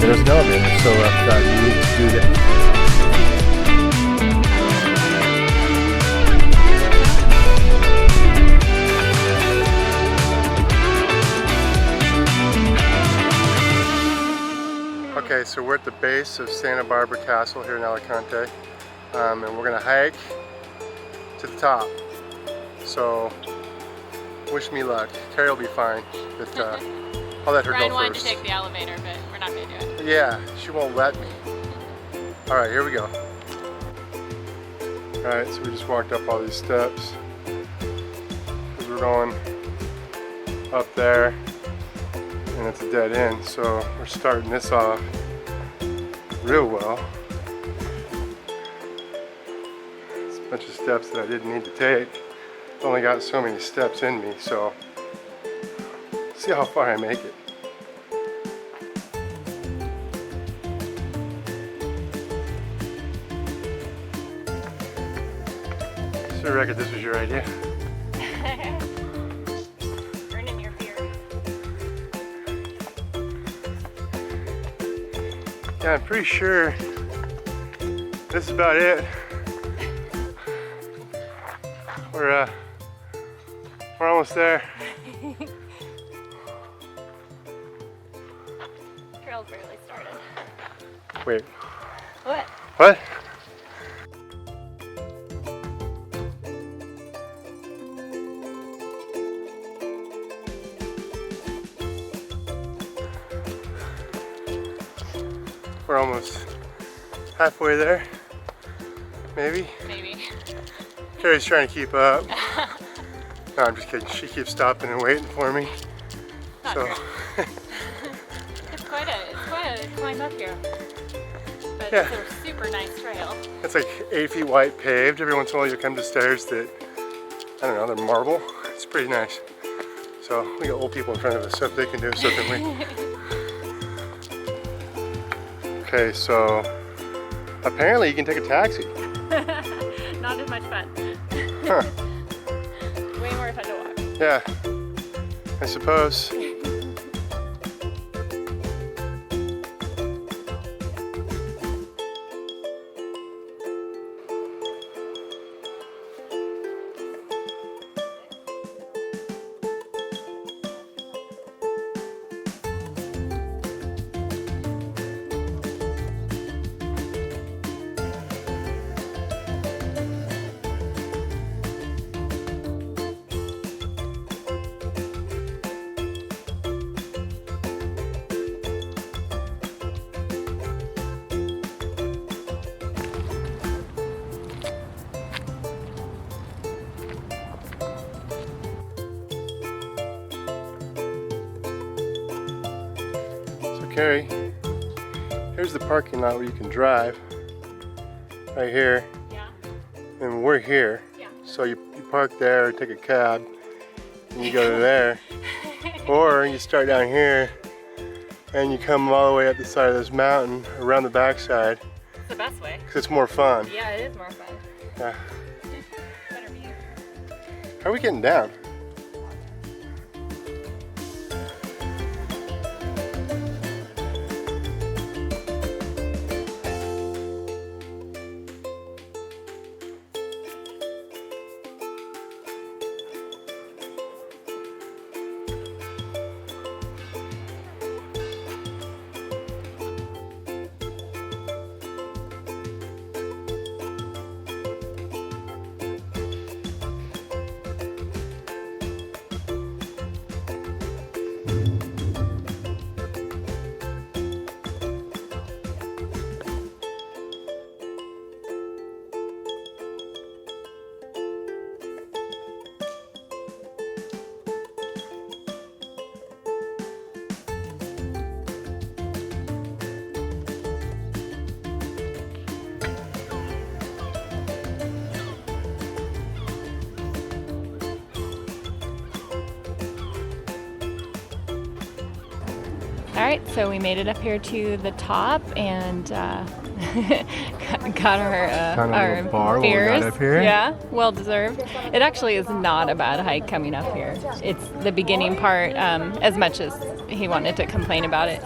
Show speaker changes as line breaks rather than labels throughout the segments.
and there's an elevator, so you need to do that. Okay, so we're at the base of Santa Barbara Castle here in Alicante, and we're gonna hike to the top. So, wish me luck. Carrie will be fine, but I'll let her
Brian
go
wanted
first.
to take the elevator, but we're not gonna do it.
Yeah, she won't let me. All right, here we go. All right, so we just walked up all these steps because we're going up there, and it's a dead end. So we're starting this off real well. It's a bunch of steps that I didn't need to take. I've only got so many steps in me, so see how far I make it. So I reckon this was your idea.
Burning your beer.
Yeah, I'm pretty sure this is about it. We're almost there.
Trail's barely started.
Wait.
What?
What? We're almost halfway there. Maybe.
Maybe.
Carrie's trying to keep up. No, I'm just kidding. She keeps stopping and waiting for me.
Not
So.
true. It's quite a climb up here. But
Yeah.
it's a super nice trail.
It's like 8 feet wide paved. Every once in a while you come to stairs that, I don't know, they're marble. It's pretty nice. So we got old people in front of us, so if they can do it, so can we. Okay, so apparently you can take a taxi.
Not as much fun.
Huh.
Way more fun to walk.
Yeah, I suppose. Carrie, here's the parking lot where you can drive. Right here.
Yeah.
And we're here.
Yeah.
So you park there or take a cab and you go to there. Or you start down here and you come all the way up the side of this mountain around the backside.
It's the best way.
Because it's more fun.
Yeah, it is more fun.
Yeah.
Better view.
How are we getting down?
All right, so we made it up here to the top and got our
bar while we
beers.
got up here.
Yeah, well deserved. It actually is not a bad hike coming up here. It's the beginning part, as much as he wanted to complain about it.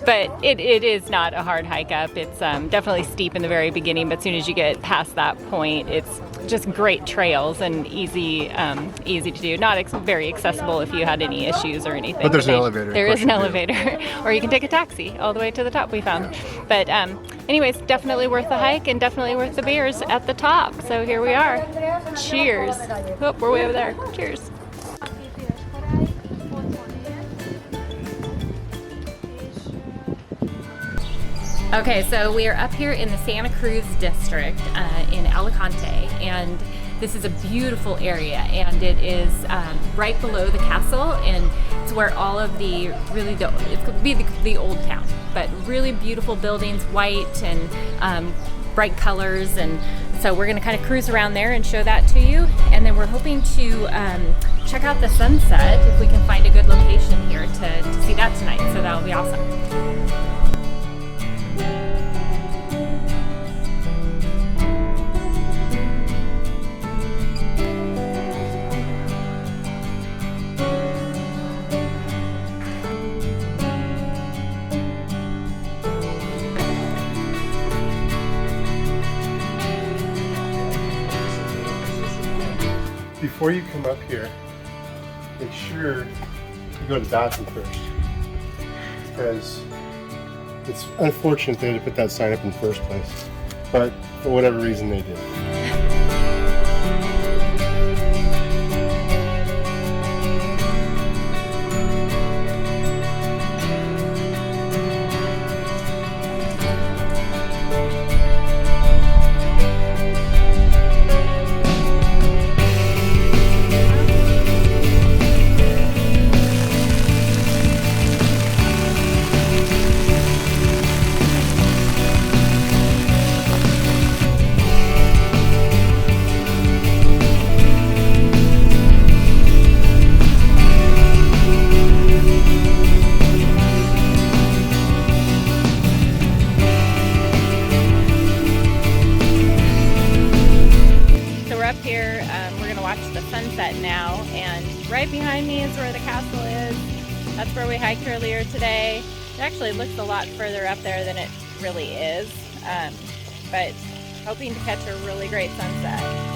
But it is not a hard hike up. It's definitely steep in the very beginning, but as soon as you get past that point, it's just great trails and easy to do. Not very accessible if you had any issues or anything.
But there's an elevator.
There is an elevator, or you can take a taxi all the way to the top, we found. But anyways, definitely worth the hike and definitely worth the beers at the top. So here we are. Cheers. Oh, we're way over there. Cheers. Okay, so we are up here in the Santa Cruz district in Alicante, and this is a beautiful area, and it is right below the castle, and it's where all of it could be the old town, but really beautiful buildings, white and bright colors, and so we're gonna kind of cruise around there and show that to you, and then we're hoping to check out the sunset if we can find a good location here to see that tonight, so that'll be awesome.
Before you come up here, make sure you go to the bathroom first, because it's unfortunate they had to put that sign up in the first place, but for whatever reason they did.
Now, and right behind me is where the castle is. That's where we hiked earlier today. It actually looks a lot further up there than it really is, but hoping to catch a really great sunset.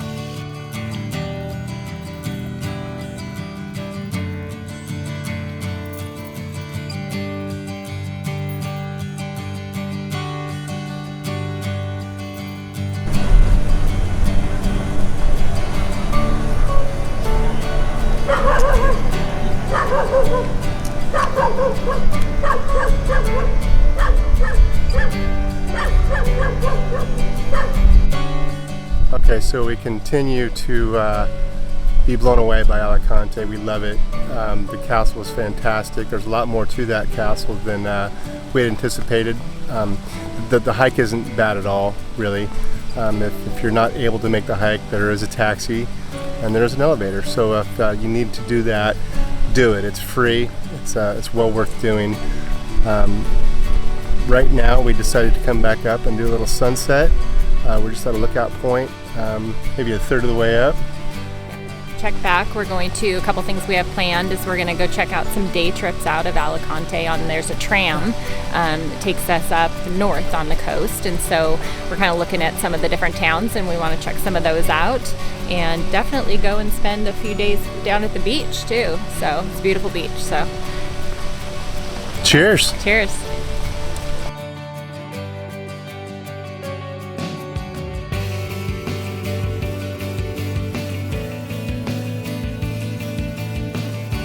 Okay, so we continue to be blown away by Alicante. We love it. The castle is fantastic. There's a lot more to that castle than we had anticipated. The hike isn't bad at all, really. If you're not able to make the hike, there is a taxi and there's an elevator. So if you need to do that, do it. It's free. It's well worth doing. Right now, we decided to come back up and do a little sunset. We're just at a lookout point, maybe a third of the way up.
Check back. We're going to, a couple things we have planned is we're going to go check out some day trips out of Alicante. There's a tram that takes us up north on the coast, and so we're kind of looking at some of the different towns, and we want to check some of those out, and definitely go and spend a few days down at the beach too. So it's a beautiful beach. So
cheers.
Cheers.